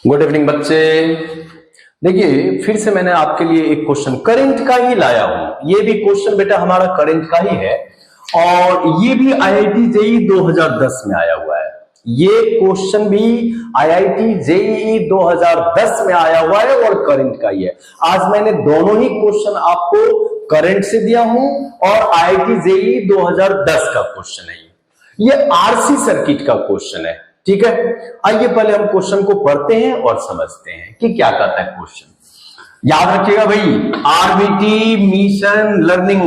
Good evening बच्चे। देखिए फिर से मैंने आपके लिए एक क्वेश्चन करंट का ही लाया हूं। ये भी क्वेश्चन बेटा हमारा करंट का ही है और ये भी आईआईटी जेईई 2010 में आया हुआ है। ये क्वेश्चन भी आईआईटी जेईई 2010 में आया हुआ है और करंट का ही है। आज मैंने दोनों ही क्वेश्चन आपको करंट से दिया हूं और आईआईटी जेईई 2010 का क्वेश्चन है। ये आरसी सर्किट का क्वेश्चन है, ठीक है। आइए पहले हम क्वेश्चन को पढ़ते हैं और समझते हैं कि क्या कहता है क्वेश्चन। याद रखिएगा भाई, आरबीटी मिशन लर्निंग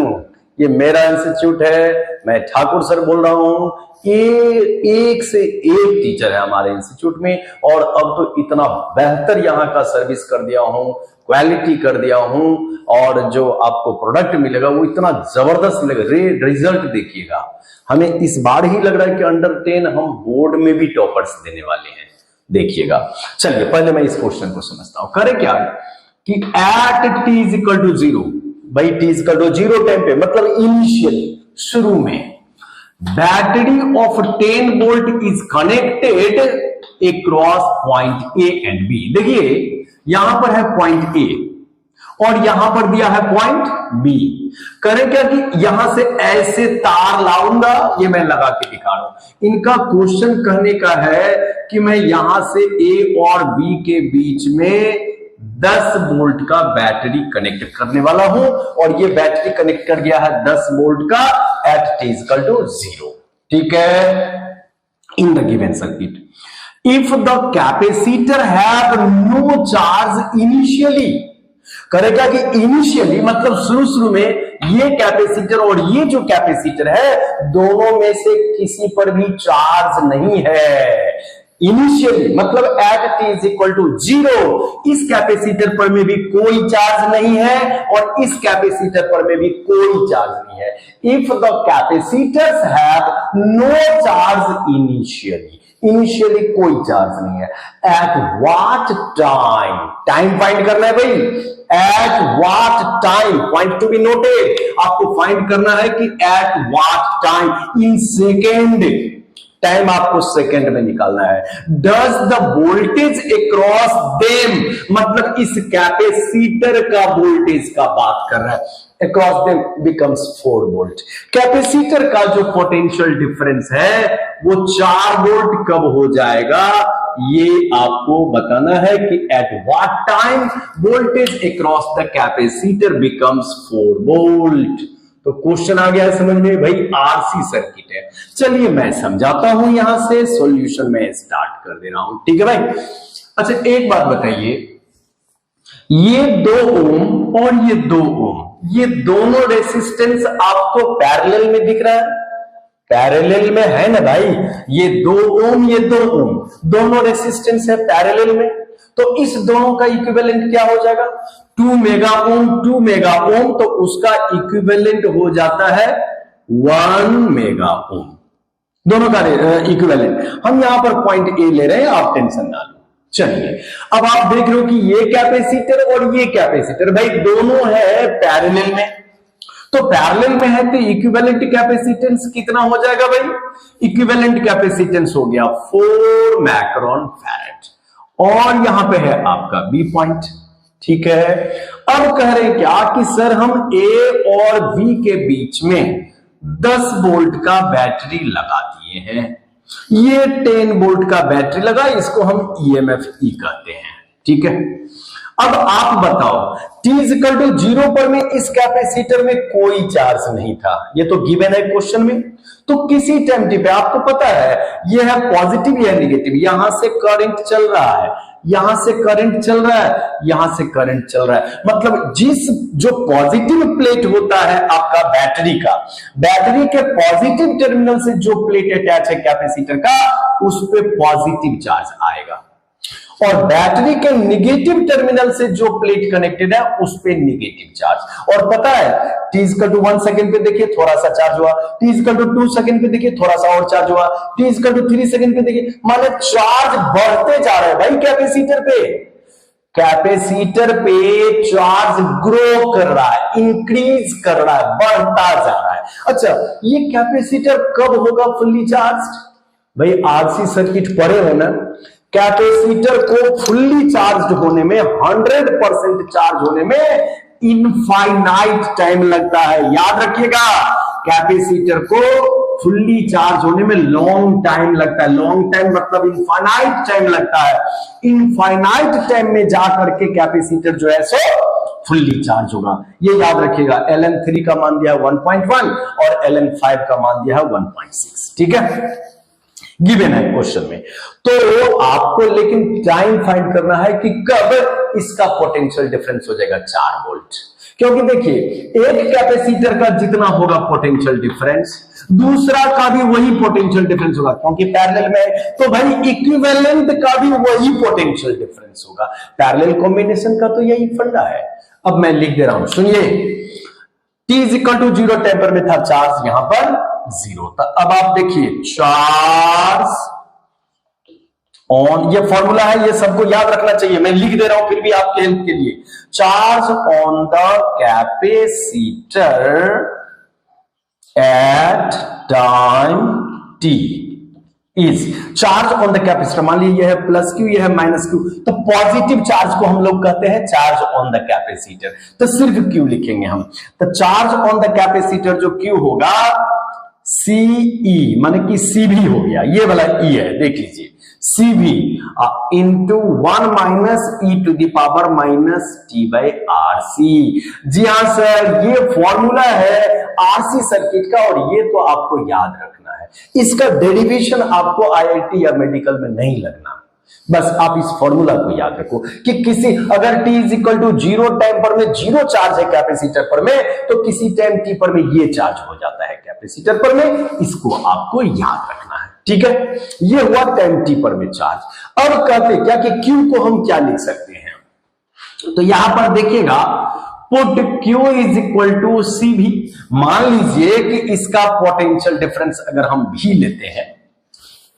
ये मेरा इंस्टीट्यूट है, मैं ठाकुर सर बोल रहा हूं। ये एक से एक टीचर है हमारे इंस्टीट्यूट में और अब तो इतना बेहतर यहां का सर्विस कर दिया हूं, क्वालिटी कर दिया हूं और जो आपको प्रोडक्ट मिलेगा वो इतना जबरदस्त मिलेगा। रिजल्ट देखिएगा, हमें इस बार ही लग रहा है कि अंडर 10 हम बोर्ड में भी टॉपर्स देने वाले हैं, देखिएगा। चलिए पहले मैं इस क्वेश्चन को समझता हूं। करें क्या कि at t is equal to 0, भाई t is equal to 0 time पे मतलब इनिशियली शुरू में battery of 10 volt is connected across point A and B. देखिए यहां पर है पॉइंट ए और यहां पर दिया है पॉइंट बी। करें क्या कि यहां से ऐसे तार लाऊंगा, ये मैं लगा के दिखा रहा हूं। इनका क्वेश्चन कहने का है कि मैं यहां से ए और बी के बीच में 10 वोल्ट का बैटरी कनेक्ट करने वाला हूं और ये बैटरी कनेक्ट कर गया है 10 वोल्ट का एट टी इक्वल टू 0, ठीक है। In the given circuit if the capacitor have no charge initially, करेगा कि इनिशियली मतलब शुरू में ये कैपेसिटर और ये जो कैपेसिटर है दोनों में से किसी पर भी चार्ज नहीं है। इनिशियली मतलब at t is equal to 0, इस कैपेसिटर पर में भी कोई चार्ज नहीं है और इस कैपेसिटर पर में भी कोई चार्ज नहीं है। If the capacitors have no charge initially, initially कोई चार्ज नहीं है। At what time, time find करना है भाई। At what time, point to be noted, आपको फाइंड करना है कि at what time, in second, time आपको सेकेंड में निकालना है। Does the voltage across them, मतलब इस कैपेसिटर का वोल्टेज का बात कर रहा है। Across them becomes 4 volt. Capacitor का जो पोटेंशियल डिफरेंस है वो 4 वोल्ट कब हो जाएगा, ये आपको बताना है कि at what time voltage across the capacitor becomes 4 volt. तो क्वेश्चन आ गया है समझ में भाई, आरसी सर्किट है। चलिए मैं समझाता हूं, यहां से सॉल्यूशन में स्टार्ट कर दे रहा हूं, ठीक है भाई। अच्छा एक बात बताइए, ये 2 ओम और ये 2 ओम, ये दोनों रेसिस्टेंस आपको पैरेलल में दिख रहा है? पैरेलल में है ना भाई, ये 2 ओम ये 2 ओम, दोनों रेसिस्टेंस है पैरेलल में। तो इस दोनों का इक्विवेलेंट क्या हो जाएगा? 2 मेगा ओम 2 मेगा ओम, तो उसका इक्विवेलेंट हो जाता है 1 मेगा ओम, दोनों का इक्विवेलेंट। हम यहां पर पॉइंट ए ले रहे हैं, आप टेंशन ना लो। चलिए अब आप देख रहे हो कि ये कैपेसिटर और ये कैपेसिटर भाई दोनों है पैरेलल में। तो पैरेलल में है तो इक्विवेलेंट कैपेसिटेंस कितना हो जाएगा भाई? इक्विवेलेंट कैपेसिटेंस हो गया 4 माइक्रोन फैरेड और यहां पे है आपका बी पॉइंट, ठीक है। अब कह रहे हैं क्या कि सर हम ए और बी के बीच में 10 वोल्ट का बैटरी लगा दिए हैं। ये 10 वोल्ट का बैटरी लगा, इसको हम ईएमएफ ई कहते हैं, ठीक है। अब आप बताओ T इक्वल टू 0 पर में इस कैपेसिटर में कोई चार्ज नहीं था, ये तो गिवन है क्वेश्चन में। तो किसी टाइम टी पे आपको पता है ये है पॉजिटिव या नेगेटिव, यहां से करंट चल रहा है, यहां से करंट चल रहा है, यहां से करंट चल रहा है। मतलब जिस जो पॉजिटिव प्लेट होता है आपका बैटरी का, बैटरी के पॉजिटिव टर्मिनल से जो प्लेट अटैच है कैपेसिटर का, उस पे पॉजिटिव चार्ज आएगा और बैटरी के नेगेटिव टर्मिनल से जो प्लेट कनेक्टेड है उस पे नेगेटिव चार्ज। और पता है T इक्वल टू 1 सेकंड पे देखिए थोड़ा सा चार्ज हुआ, T इक्वल टू 2 सेकंड पे देखिए थोड़ा सा और चार्ज हुआ, T इक्वल टू 3 सेकंड पे देखिए, माने चार्ज बढ़ते जा रहा है भाई कैपेसिटर पे। कैपेसिटर पे चार्ज ग्रो कर रहा है, इंक्रीज कर रहा है, बढ़ता जा रहा है। अच्छा ये कैपेसिटर कब होगा फुल्ली चार्ज? भाई आरसी सर्किट पढ़े हो ना, कैपेसिटर को फुल्ली चार्ज होने में 100% चार्ज होने में इनफाइनाइट टाइम लगता है। याद रखिएगा, कैपेसिटर को फुल्ली चार्ज होने में लॉन्ग टाइम लगता है। लॉन्ग टाइम मतलब इनफाइनाइट टाइम लगता है। इनफाइनाइट टाइम में जाकर के कैपेसिटर जो है सो फुल्ली चार्ज होगा। ये याद रखिएगा। LN3 का मान दिया है 1.1 और LN5 का मान दिया है 1.6। ठीक है, गिवन है क्वेश्चन में। तो आपको लेकिन टाइम फाइंड करना है कि कब इसका पोटेंशियल डिफरेंस हो जाएगा 4 वोल्ट। क्योंकि देखिए, एक कैपेसिटर का जितना होगा पोटेंशियल डिफरेंस, दूसरा का भी वही पोटेंशियल डिफरेंस होगा, क्योंकि पैरेलल में। तो भाई इक्विवेलेंट का भी वही पोटेंशियल डिफरेंस होगा। पैरेलल कॉम्बिनेशन का तो यही फंडा है। अब मैं लिख दे रहा हूं, सुनिए। T इज इक्वल टू 0 टेम्पर में था चार्ज, यहां पर 0 था। अब आप देखिए, चार्ज ऑन, ये फॉर्मूला है, ये सबको याद रखना चाहिए। मैं लिख दे रहा हूं फिर भी आपके हेल्प के लिए। Charge on the capacitor at time t is, charge on the capacitor, मान लीजिए यह है प्लस क्यू, यह है माइनस क्यू, तो पॉजिटिव चार्ज को हम लोग कहते हैं चार्ज ऑन द कैपेसिटर। तो सिर्फ क्यू लिखेंगे हम। तो चार्ज ऑन द कैपेसिटर जो क्यू होगा, CE, माने कि CV हो गया, ये वाला E है, देख लीजिए, CV into 1 minus E to the power minus T by RC। जी हाँ सर, ये फॉर्मूला है RC सर्किट का, और ये तो आपको याद रखना है। इसका डेरिवेशन आपको IIT या मेडिकल में नहीं लगना, बस आप इस फॉर्मूला को याद रखो कि किसी, अगर T is equal to 0 time पर में 0 चार्ज है कैपेसिटर पर में, तो किसी टाइम T पर में ये चार्ज हो जाता है कैपेसिटर पर में। इसको आपको याद रखना है। ठीक है, ये हुआ टाइम T पर में चार्ज। अब कहते क्या कि Q को हम क्या लिख सकते हैं, तो यहां पर देखिएगा, put Q is equal to CV। मान लीजिए कि इसका पोटेंशियल डिफरेंस अगर हम भी लेते हैं,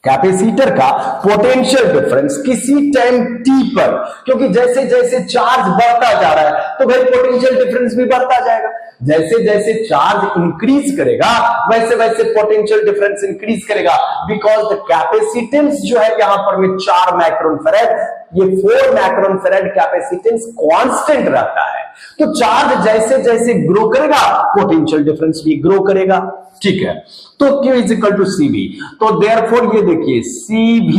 कैपेसिटर का पोटेंशियल डिफरेंस किसी टाइम t पर, क्योंकि जैसे जैसे चार्ज बढ़ता जा रहा है तो भाई पोटेंशियल डिफरेंस भी बढ़ता जाएगा। जैसे जैसे चार्ज इंक्रीज करेगा वैसे वैसे पोटेंशियल डिफरेंस इंक्रीज करेगा, बिकॉज द कैपेसिटेंस जो है यहां पर में 4 माइक्रोन फेरेड, ये 4 माइक्रोन फेरेड कैपेसिटेंस कांस्टेंट रहता है। तो चार्ज जैसे जैसे ग्रो करेगा पोटेंशियल डिफरेंस भी ग्रो करेगा। ठीक है, तो Q is equal to CV। तो देयरफॉर ये देखिए, CV,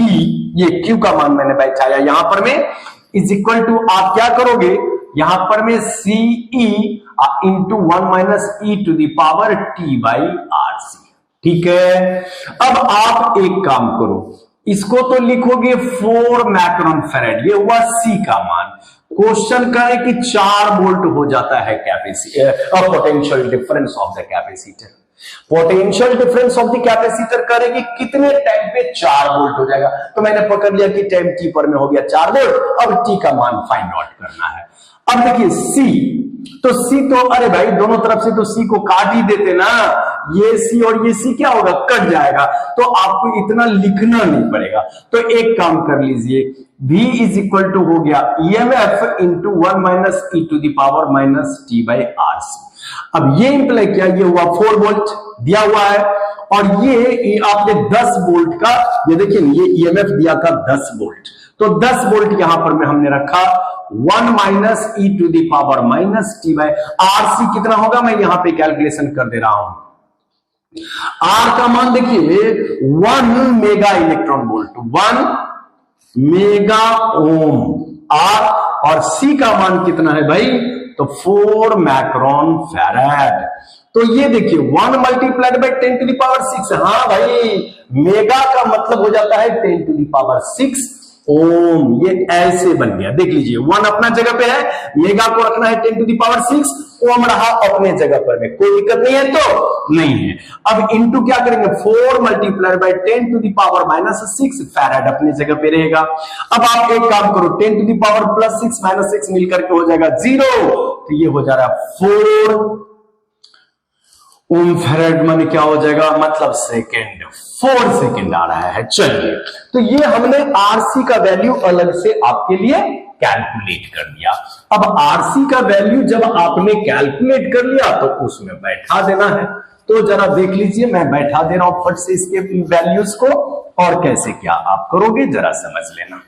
ये Q का मान मैंने बैठाया यहां पर में, इज इक्वल टू, आप क्या करोगे यहां पर में, CE into 1 minus E to the power T by RC। ठीक है, अब आप एक काम करो, इसको तो लिखोगे 4 माइक्रोन फेरेड, ये हुआ C का मान। क्वेश्चन करे कि 4 वोल्ट हो जाता है capacitor, potential difference of the capacitor. Potential difference of the capacitor करेगी कितने टाइम पे, 4 वोल्ट हो जाएगा। तो मैंने पकड़ लिया कि टाइम T पर में हो गया 4 वोल्ट। अब T का मान फाइंड आउट करना है। अब देखिए C, तो C तो, अरे भाई दोनों तरफ से तो C को काट ही देते ना, ये C और ये C क्या होगा, कट जाएगा, तो आपको इतना लिखना नहीं पड़ेगा। तो एक काम कर लीजिए, V इज इक्वल टू हो गया EMF into 1 minus E to the power minus T by RC। अब ये इंप्लाई किया, ये हुआ 4 वोल्ट दिया हुआ है, और ये आपने 10 वोल्ट का, ये देखिए ये EMF दिया था 10 वोल्ट, तो 10 वोल्ट यहां पर में हमने रखा 1 minus E to the power minus T by RC। कितना होगा, मैं यहां पे कैलकुलेशन कर दे रहा हूं। R का मान देखिए 1 mega electron volt, 1 mega ohm R, और C का मान कितना है भाई, तो 4 माइक्रोन फैराड। तो ये देखिए 1 multiplied by 10 to the power 6। हाँ भाई, मेगा का मतलब हो जाता है 10 टू द पावर 6 ओम। ये ऐसे बन गया, देख लीजिए 1 अपना जगह पे है, मेगा को रखना है 10 टू द पावर 6, ओम रहा अपने जगह पर में, कोई दिक्कत नहीं है, तो नहीं है। अब इनटू क्या करेंगे, 4 multiplied by 10 to the power minus 6 farad अपनी जगह पे रहेगा। अब आप एक काम करो, 10 to the power plus 6 minus 6 मिलकर के हो जाएगा 0, तो ये हो जा रहा है 4 ओम फैराड, माने क्या हो जाएगा, मतलब सेकेंड, 4 सेकेंड आ रहा है। चलिए, तो ये हमने RC का वैल्यू अलग से आपके लिए कैलकुलेट कर दिया। अब RC का वैल्यू जब आपने कैलकुलेट कर लिया तो उसमें बैठा देना है। तो जरा देख लीजिए, मैं बैठा दे रहा हूं फट से इसके वैल्यूज को। और कैसे क्या आप करोगे जरा समझ लेना।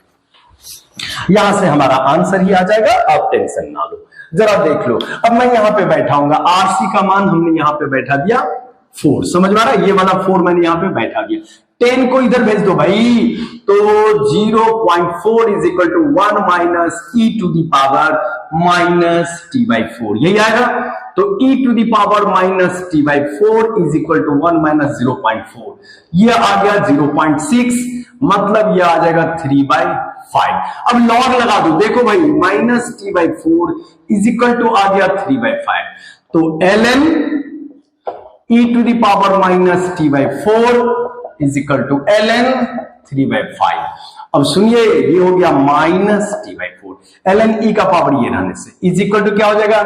यहां से हमारा आंसर ही आ जाएगा, आप टेंशन ना लो। जरा देख लो, अब मैं यहां पे बैठाऊंगा, आरसी का मान हमने यहां पे बैठा दिया 4, समझ में आ रहा है? ये वाला 4 मैंने यहां पे बैठा दिया, 10 को इधर भेज दो भाई, तो 0.4 is equal to 1 minus E to the power minus t by 4, यही आएगा। तो e to the power minus t by 4 is equal to 1 minus 0.4, ये आ गया 0.6, मतलब ये आ जाएगा 3/5। अब लॉग लगा दो, देखो भाई minus t by 4 is equal to आ गया 3/5, तो ln e to the power minus t by 4 is equal to ln 3/5। अब सुनिए, ये हो गया minus t by 4, ln e का पावर ये रहने से इज इक्वल टू क्या हो जाएगा,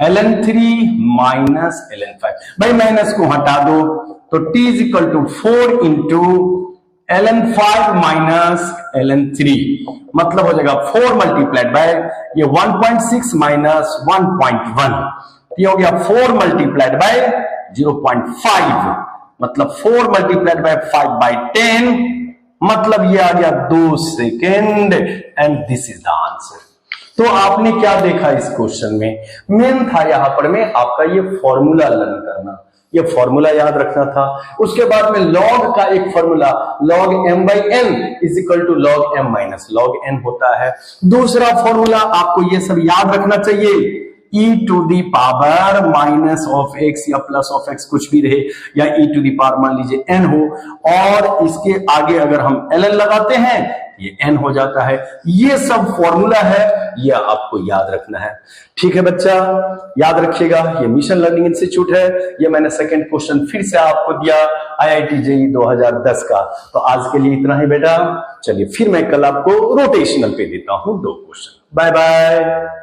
ln 3 माइनस ln 5। भाई माइनस को हटा दो, तो t is equal to 4 into ln 5 minus ln 3, मतलब हो जाएगा 4 मल्टीप्लाइड बाय ये 1.6 माइनस 1.1, ये हो गया 4 मल्टीप्लाइड बाय 0.5, मतलब 4 मल्टीप्लाइड बाय 5/10, मतलब ये आ गया 2 second, and this is the answer. तो आपने क्या देखा इस क्वेश्चन में, मेन था यहां पर में आपका ये फॉर्मूला लर्न करना, ये फॉर्मूला याद रखना था। उसके बाद में लॉग का एक formula, log m/n is equal to log m minus log n होता है। दूसरा फॉर्मूला आपको ये सब याद रखना चाहिए, e to the power minus of x या प्लस ऑफ x कुछ भी रहे, या e टू दी पावर मान लीजिए n हो, और इसके आगे अगर हम ln लगाते हैं ये n हो जाता है। ये सब फॉर्मूला है, ये आपको याद रखना है। ठीक है बच्चा, याद रखिएगा, ये मिशन लर्निंग इंस्टीट्यूट है। ये मैंने सेकंड क्वेश्चन फिर से आपको दिया IIT JEE 2010 का। तो आज के लिए इतना ही बेटा, चलिए फिर मैं कल आपको रोटेशनल पे देता हूं 2 क्वेश्चन। Bye bye.